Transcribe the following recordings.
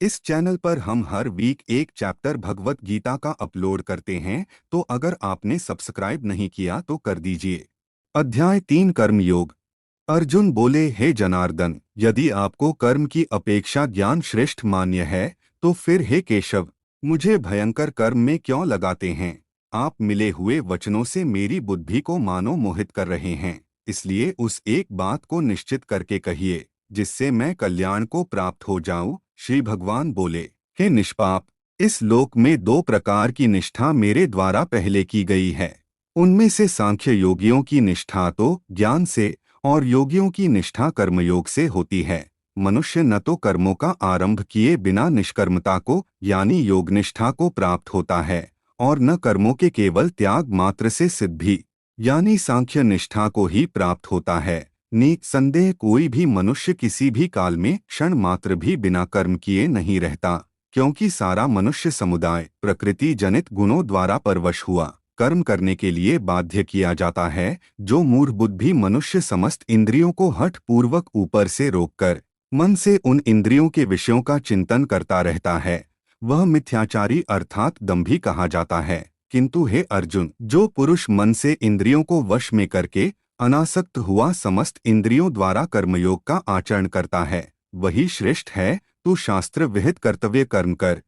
इस चैनल पर हम हर वीक एक चैप्टर भगवत गीता का अपलोड करते हैं, तो अगर आपने सब्सक्राइब नहीं किया तो कर दीजिए। अध्याय 3 कर्म योग। अर्जुन बोले, हे जनार्दन, यदि आपको कर्म की अपेक्षा ज्ञान श्रेष्ठ मान्य है तो फिर हे केशव, मुझे भयंकर कर्म में क्यों लगाते हैं। आप मिले हुए वचनों से मेरी बुद्धि को मानो मोहित कर रहे हैं, इसलिए उस एक बात को निश्चित करके कहिए जिससे मैं कल्याण को प्राप्त हो जाऊं। श्री भगवान बोले, हे निष्पाप, इस लोक में दो प्रकार की निष्ठा मेरे द्वारा पहले की गई है। उनमें से सांख्य योगियों की निष्ठा तो ज्ञान से और योगियों की निष्ठा कर्मयोग से होती है। मनुष्य न तो कर्मों का आरंभ किए बिना निष्कर्मता को यानी योग निष्ठा को प्राप्त होता है और न कर्मों के केवल त्याग मात्र से सिद्धि यानी सांख्य निष्ठा को ही प्राप्त होता है। निसंदेह कोई भी मनुष्य किसी भी काल में क्षण मात्र भी बिना कर्म किए नहीं रहता, क्योंकि सारा मनुष्य समुदाय प्रकृति जनित गुणों द्वारा परवश हुआ कर्म करने के लिए बाध्य किया जाता है। जो मूढ़ बुद्धि मनुष्य समस्त इंद्रियों को हठ पूर्वक ऊपर से रोककर मन से उन इंद्रियों के विषयों का चिंतन करता रहता है, वह मिथ्याचारी अर्थात दंभी कहा जाता है। किंतु हे अर्जुन, जो पुरुष मन से इंद्रियों को वश में करके अनासक्त हुआ समस्त इंद्रियों द्वारा कर्मयोग का आचरण करता है, वही श्रेष्ठ है। तू शास्त्र विहित कर्तव्य कर्म कर,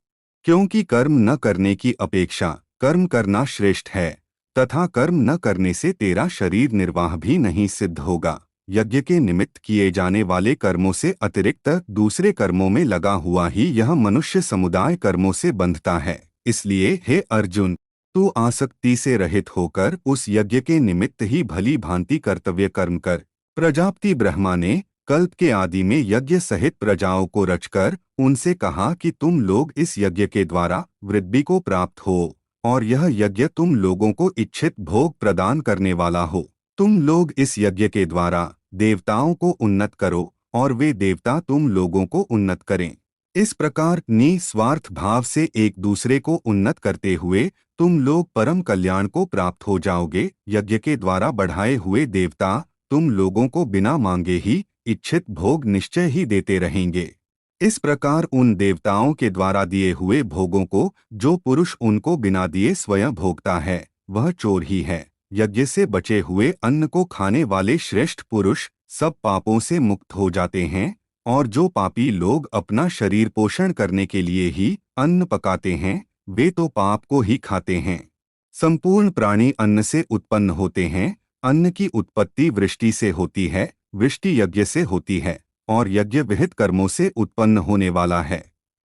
क्योंकि कर्म न करने की अपेक्षा कर्म करना श्रेष्ठ है, तथा कर्म न करने से तेरा शरीर निर्वाह भी नहीं सिद्ध होगा। यज्ञ के निमित्त किए जाने वाले कर्मों से अतिरिक्त दूसरे कर्मों में लगा हुआ ही यह मनुष्य समुदाय कर्मों से बंधता है। इसलिए हे अर्जुन, तू आसक्ति से रहित होकर उस यज्ञ के निमित्त ही भली भांति कर्तव्य कर्म कर। प्रजापति ब्रह्मा ने कल्प के आदि में यज्ञ सहित प्रजाओं को रचकर उनसे कहा कि तुम लोग इस यज्ञ के द्वारा वृद्धि को प्राप्त हो, और यह यज्ञ तुम लोगों को इच्छित भोग प्रदान करने वाला हो। तुम लोग इस यज्ञ के द्वारा देवताओं को उन्नत करो और वे देवता तुम लोगों को उन्नत करें। इस प्रकार निस्वार्थ भाव से एक दूसरे को उन्नत करते हुए तुम लोग परम कल्याण को प्राप्त हो जाओगे। यज्ञ के द्वारा बढ़ाए हुए देवता तुम लोगों को बिना मांगे ही इच्छित भोग निश्चय ही देते रहेंगे। इस प्रकार उन देवताओं के द्वारा दिए हुए भोगों को जो पुरुष उनको बिना दिए स्वयं भोगता है, वह चोर ही है। यज्ञ से बचे हुए अन्न को खाने वाले श्रेष्ठ पुरुष सब पापों से मुक्त हो जाते हैं, और जो पापी लोग अपना शरीर पोषण करने के लिए ही अन्न पकाते हैं, वे तो पाप को ही खाते हैं। संपूर्ण प्राणी अन्न से उत्पन्न होते हैं। अन्न की उत्पत्ति वृष्टि से होती है, वृष्टि यज्ञ से होती है, और यज्ञ विहित कर्मों से उत्पन्न होने वाला है।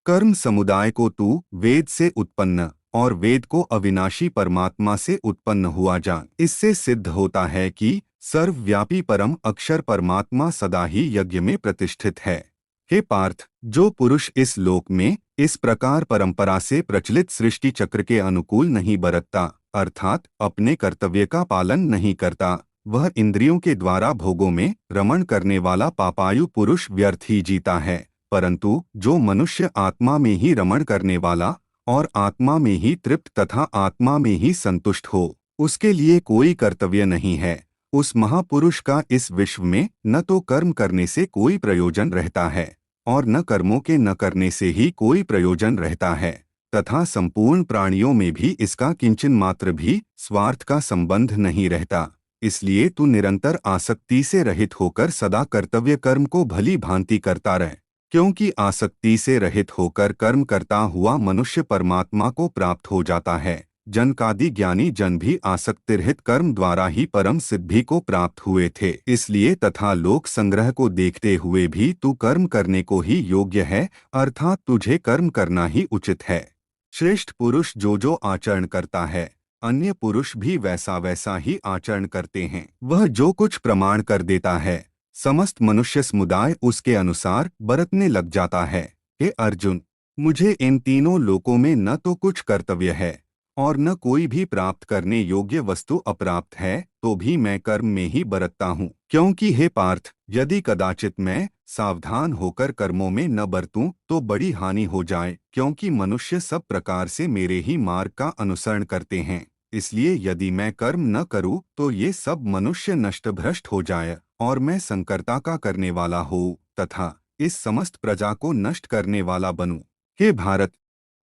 कर्म समुदाय को तू वेद से उत्पन्न और वेद को अविनाशी परमात्मा से उत्पन्न हुआ जान। इससे सिद्ध होता है कि सर्वव्यापी परम अक्षर परमात्मा सदा ही यज्ञ में प्रतिष्ठित है। हे पार्थ, जो पुरुष इस लोक में इस प्रकार परंपरा से प्रचलित सृष्टि चक्र के अनुकूल नहीं बरतता, अर्थात अपने कर्तव्य का पालन नहीं करता, वह इंद्रियों के द्वारा भोगों में रमण करने वाला पापायु पुरुष व्यर्थ ही जीता है। परंतु जो मनुष्य आत्मा में ही रमण करने वाला और आत्मा में ही तृप्त तथा आत्मा में ही संतुष्ट हो, उसके लिए कोई कर्तव्य नहीं है। उस महापुरुष का इस विश्व में न तो कर्म करने से कोई प्रयोजन रहता है और न कर्मों के न करने से ही कोई प्रयोजन रहता है, तथा संपूर्ण प्राणियों में भी इसका किंचन मात्र भी स्वार्थ का संबंध नहीं रहता। इसलिए तू निरंतर आसक्ति से रहित होकर सदा कर्तव्य कर्म को भली भांति करता रह, क्योंकि आसक्ति से रहित होकर कर्म करता हुआ मनुष्य परमात्मा को प्राप्त हो जाता है। जनकादि ज्ञानी जन भी आसक्तिरहित कर्म द्वारा ही परम सिद्धि को प्राप्त हुए थे। इसलिए तथा लोक संग्रह को देखते हुए भी तू कर्म करने को ही योग्य है, अर्थात तुझे कर्म करना ही उचित है। श्रेष्ठ पुरुष जो जो आचरण करता है, अन्य पुरुष भी वैसा वैसा ही आचरण करते हैं। वह जो कुछ प्रमाण कर देता है, समस्त मनुष्य समुदाय उसके अनुसार बरतने लग जाता है। हे अर्जुन, मुझे इन तीनों लोकों में न तो कुछ कर्तव्य है और न कोई भी प्राप्त करने योग्य वस्तु अप्राप्त है, तो भी मैं कर्म में ही बरतता हूँ। क्योंकि हे पार्थ, यदि कदाचित मैं सावधान होकर कर्मों में न बरतूं तो बड़ी हानि हो जाए, क्योंकि मनुष्य सब प्रकार से मेरे ही मार्ग का अनुसरण करते हैं। इसलिए यदि मैं कर्म न करूं तो ये सब मनुष्य नष्टभ्रष्ट हो जाए और मैं संकर्ता का करने वाला हो तथा इस समस्त प्रजा को नष्ट करने वाला बनूं। हे भारत,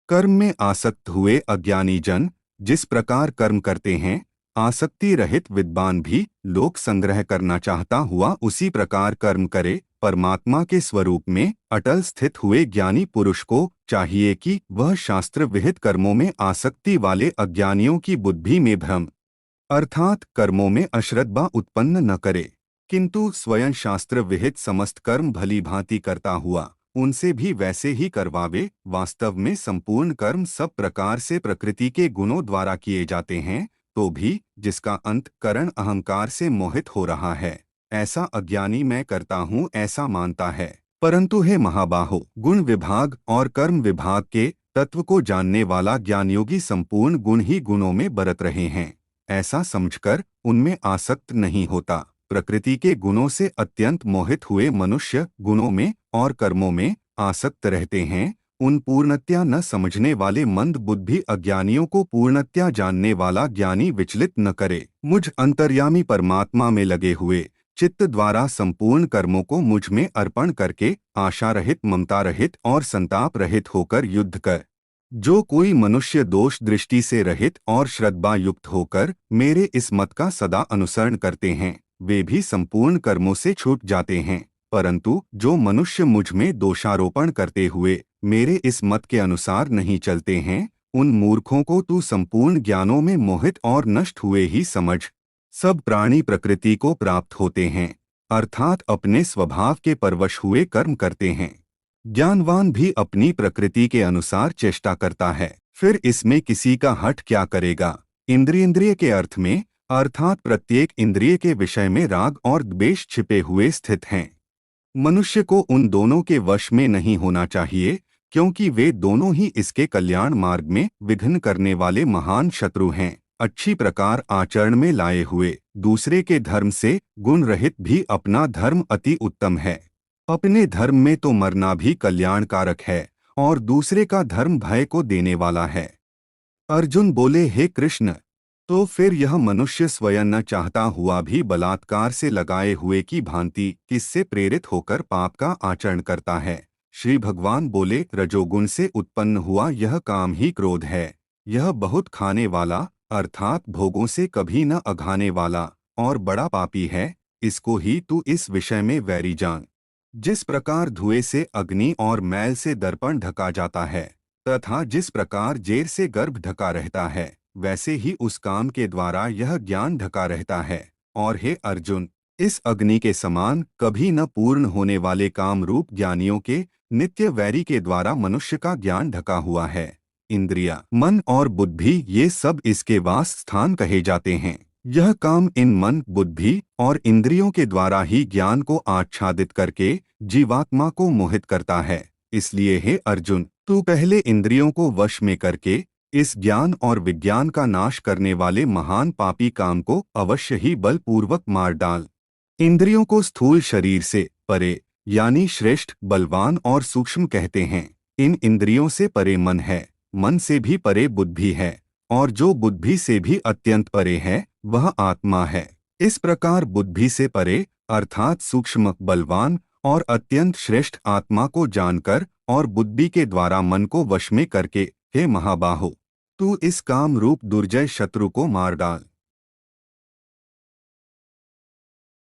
कर्म में आसक्त हुए अज्ञानी जन जिस प्रकार कर्म करते हैं, आसक्ति रहित विद्वान भी लोक संग्रह करना चाहता हुआ उसी प्रकार कर्म करे। परमात्मा के स्वरूप में अटल स्थित हुए ज्ञानी पुरुष को चाहिए कि वह शास्त्र विहित कर्मों में आसक्ति वाले अज्ञानियों की बुद्धि में भ्रम अर्थात कर्मों में अश्रद्धा उत्पन्न न करे, किंतु स्वयं शास्त्र विहित समस्त कर्म भली भांति करता हुआ उनसे भी वैसे ही करवावे। वास्तव में संपूर्ण कर्म सब प्रकार से प्रकृति के गुणों द्वारा किए जाते हैं, तो भी जिसका अंतःकरण अहंकार से मोहित हो रहा है, ऐसा अज्ञानी मैं करता हूँ ऐसा मानता है। परंतु हे महाबाहो, गुण विभाग और कर्म विभाग के तत्व को जानने वाला ज्ञानयोगी संपूर्ण गुण ही गुणों में बरत रहे हैं, ऐसा समझकर उनमें आसक्त नहीं होता। प्रकृति के गुणों से अत्यंत मोहित हुए मनुष्य गुणों में और कर्मों में आसक्त रहते हैं। उन पूर्णतया न समझने वाले मंद बुद्धि अज्ञानियों को पूर्णतया जानने वाला ज्ञानी विचलित न करे। मुझ अंतर्यामी परमात्मा में लगे हुए चित्त द्वारा संपूर्ण कर्मों को मुझ में अर्पण करके आशा रहित, ममता रहित और संताप रहित होकर युद्ध कर। जो कोई मनुष्य दोष दृष्टि से रहित और श्रद्धा युक्त होकर मेरे इस मत का सदा अनुसरण करते हैं, वे भी संपूर्ण कर्मों से छूट जाते हैं। परंतु जो मनुष्य मुझ में दोषारोपण करते हुए मेरे इस मत के अनुसार नहीं चलते हैं, उन मूर्खों को तू संपूर्ण ज्ञानों में मोहित और नष्ट हुए ही समझ। सब प्राणी प्रकृति को प्राप्त होते हैं, अर्थात अपने स्वभाव के परवश हुए कर्म करते हैं। ज्ञानवान भी अपनी प्रकृति के अनुसार चेष्टा करता है, फिर इसमें किसी का हठ क्या करेगा। इंद्रिय के अर्थ में अर्थात प्रत्येक इंद्रिय के विषय में राग और द्वेष छिपे हुए स्थित हैं। मनुष्य को उन दोनों के वश में नहीं होना चाहिए, क्योंकि वे दोनों ही इसके कल्याण मार्ग में विघ्न करने वाले महान शत्रु हैं। अच्छी प्रकार आचरण में लाए हुए दूसरे के धर्म से गुण रहित भी अपना धर्म अति उत्तम है। अपने धर्म में तो मरना भी कल्याणकारक है और दूसरे का धर्म भय को देने वाला है। अर्जुन बोले, हे कृष्ण, तो फिर यह मनुष्य स्वयं न चाहता हुआ भी बलात्कार से लगाए हुए की भांति किससे प्रेरित होकर पाप का आचरण करता है। श्री भगवान बोले, रजोगुण से उत्पन्न हुआ यह काम ही क्रोध है। यह बहुत खाने वाला अर्थात भोगों से कभी न अघाने वाला और बड़ा पापी है। इसको ही तू इस विषय में वैरी जान। जिस प्रकार धुएं से अग्नि और मैल से दर्पण ढका जाता है, तथा जिस प्रकार जेर से गर्भ ढका रहता है, वैसे ही उस काम के द्वारा यह ज्ञान ढका रहता है। और हे अर्जुन, इस अग्नि के समान कभी न पूर्ण होने वाले काम रूप ज्ञानियों के नित्य वैरी के द्वारा मनुष्य का ज्ञान ढका हुआ है। इंद्रिया, मन और बुद्धि ये सब इसके वास स्थान कहे जाते हैं। यह काम इन मन, बुद्धि और इंद्रियों के द्वारा ही ज्ञान को आच्छादित करके जीवात्मा को मोहित करता है। इसलिए हे अर्जुन, तू पहले इंद्रियों को वश में करके इस ज्ञान और विज्ञान का नाश करने वाले महान पापी काम को अवश्य ही बलपूर्वक मार डाल। इंद्रियों को स्थूल शरीर से परे यानी श्रेष्ठ, बलवान और सूक्ष्म कहते हैं। इन इंद्रियों से परे मन है, मन से भी परे बुद्धि है, और जो बुद्धि से भी अत्यंत परे है वह आत्मा है। इस प्रकार बुद्धि से परे अर्थात सूक्ष्म, बलवान और अत्यंत श्रेष्ठ आत्मा को जानकर और बुद्धि के द्वारा मन को वश में करके, हे महाबाहो, तू इस काम रूप दुर्जय शत्रु को मार डाल।